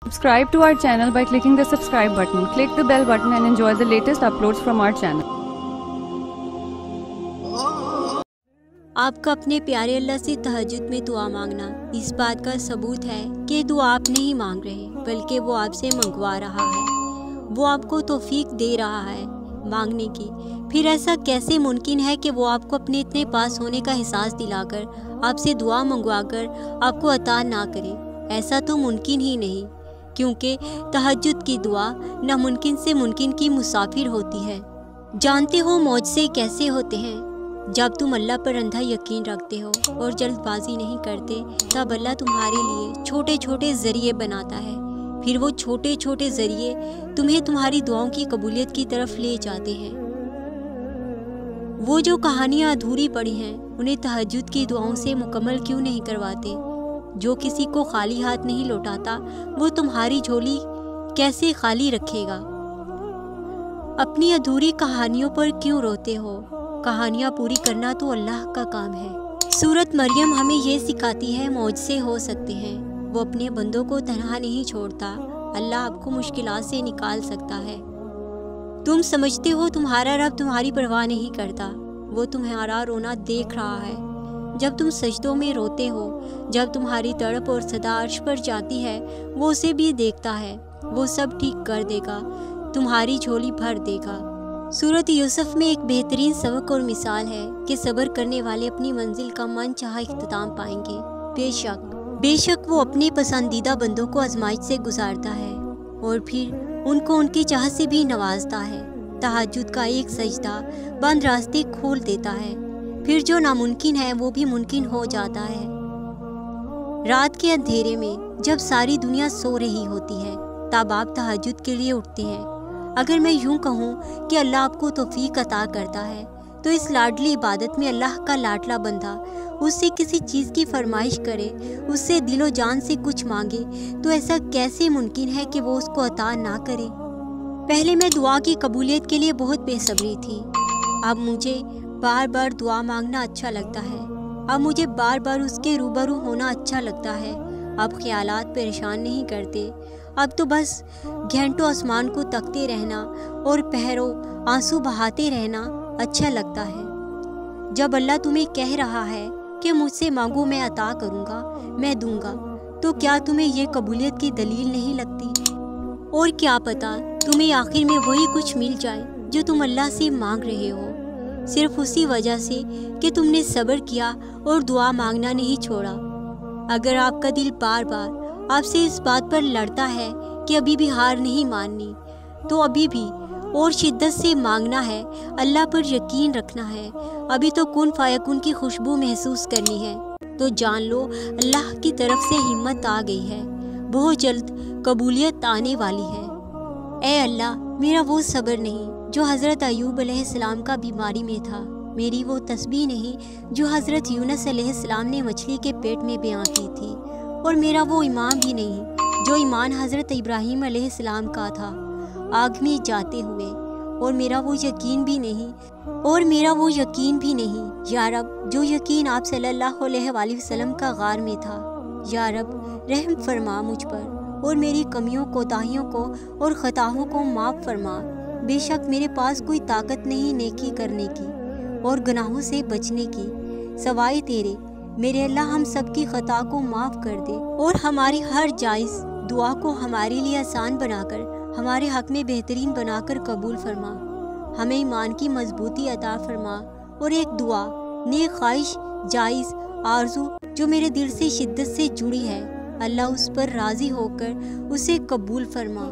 Subscribe to our channel by clicking the subscribe button. Click the bell button and enjoy the latest uploads from our channel. आपका अपने प्यारे अल्लाह से तहज्जुद में दुआ मांगना इस बात का सबूत है कि दुआ आप नहीं मांग रहे बल्कि वो आपसे मंगवा रहा है। वो आपको तौफीक दे रहा है मांगने की। फिर ऐसा कैसे मुमकिन है कि वो आपको अपने इतने पास होने का एहसास दिलाकर आपसे दुआ मंगवाकर आपको अता ना करे? ऐसा तो मुमकिन ही नहीं, क्योंकि तहज्जुद की दुआ नामुमकिन से मुमकिन की मुसाफिर होती है। जानते हो मौजज़े कैसे होते हैं? जब तुम अल्लाह पर अंधा यकीन रखते हो और जल्दबाजी नहीं करते, तब अल्लाह तुम्हारे लिए छोटे छोटे ज़रिए बनाता है। फिर वो छोटे छोटे ज़रिए तुम्हें तुम्हारी दुआओं की कबूलियत की तरफ ले जाते हैं। वो जो कहानियाँ अधूरी पड़ी हैं उन्हें तहज्जुद की दुआओं से मुकम्मल क्यों नहीं करवाते? जो किसी को खाली हाथ नहीं लौटाता वो तुम्हारी झोली कैसे खाली रखेगा? अपनी अधूरी कहानियों पर क्यों रोते हो? कहानियाँ पूरी करना तो अल्लाह का काम है। सूरत मरियम हमें ये सिखाती है मौजज़े हो सकते हैं। वो अपने बंदों को तन्हा नहीं छोड़ता। अल्लाह आपको मुश्किलात से निकाल सकता है। तुम समझते हो तुम्हारा रब तुम्हारी परवाह नहीं करता। वो तुम्हारा रोना देख रहा है। जब तुम सजदों में रोते हो, जब तुम्हारी तड़प और सदा अर्श पर जाती है, वो उसे भी देखता है। वो सब ठीक कर देगा, तुम्हारी झोली भर देगा। सूरत यूसुफ में एक बेहतरीन सबक और मिसाल है कि सब्र करने वाले अपनी मंजिल का मनचाहा इख्तिताम पाएंगे। बेशक वो अपने पसंदीदा बंदों को आजमाइश से गुजारता है और फिर उनको उनकी चाह से भी नवाजता है। तहज्जुद का एक सजदा बंद रास्ते खोल देता है। फिर जो नामुमकिन है वो भी मुमकिन हो जाता है। रात के अंधेरे में जब सारी दुनिया सो रही होती है, तब आप तहज्जुद के लिए उठते हैं। अगर मैं यूं कहूं कि अल्लाह आपको तौफीक अता करता है, तो इस लाडली इबादत में अल्लाह का लाडला बंदा उससे किसी चीज़ की फरमाइश करे, उससे दिलो जान से कुछ मांगे, तो ऐसा कैसे मुमकिन है कि वो उसको अता ना करे? पहले मैं दुआ की कबूलियत के लिए बहुत बेसब्री थी। अब मुझे बार बार दुआ मांगना अच्छा लगता है। अब मुझे बार बार उसके रूबरू होना अच्छा लगता है। अब ख्यालात परेशान नहीं करते। अब तो बस घंटों आसमान को तकते रहना और पहरों आंसू बहाते रहना अच्छा लगता है। जब अल्लाह तुम्हें कह रहा है कि मुझसे मांगो मैं अता करूँगा, मैं दूंगा, तो क्या तुम्हें ये कबूलियत की दलील नहीं लगती? और क्या पता तुम्हें आखिर में वही कुछ मिल जाए जो तुम अल्लाह से मांग रहे हो, सिर्फ उसी वजह से कि तुमने सब्र किया और दुआ मांगना नहीं छोड़ा। अगर आपका दिल बार बार आपसे इस बात पर लड़ता है कि अभी भी हार नहीं माननी, तो अभी भी और शिद्दत से मांगना है, अल्लाह पर यकीन रखना है, अभी तो कुन फायकुन की खुशबू महसूस करनी है, तो जान लो अल्लाह की तरफ से हिम्मत आ गई है। बहुत जल्द कबूलियत आने वाली है। ए अल्लाह, मेरा वो सब्र नहीं जो हज़रत अय्यूब अलैहिस्सलाम का बीमारी में था। मेरी वो तस्बीह नहीं जो हज़रत यूनुस अलैहिस्सलाम ने मछली के पेट में बयां की थी। और मेरा वो ईमान भी नहीं जो ईमान हज़रत इब्राहीम अलैहिस्सलाम का था आग में जाते हुए। और मेरा वो यकीन भी नहीं या रब जो यकीन आप सल्लल्लाहु अलैहि वसल्लम का गार में था। या रब रहम फरमा मुझ पर और मेरी कमियों कोताहियों को और ख़ताओं को माफ़ फरमा। बेशक मेरे पास कोई ताकत नहीं नेकी करने की और गुनाहों से बचने की सवाए तेरे। मेरे अल्लाह हम सब की ख़ता को माफ़ कर दे और हमारी हर जायज़ दुआ को हमारे लिए आसान बनाकर हमारे हक़ में बेहतरीन बनाकर कबूल फरमा। हमें ईमान की मजबूती अता फरमा और एक दुआ, नेक ख्वाहिश, जायज़ आरज़ू जो मेरे दिल से शिद्दत से जुड़ी है, अल्लाह उस पर राज़ी होकर उसे कबूल फरमा।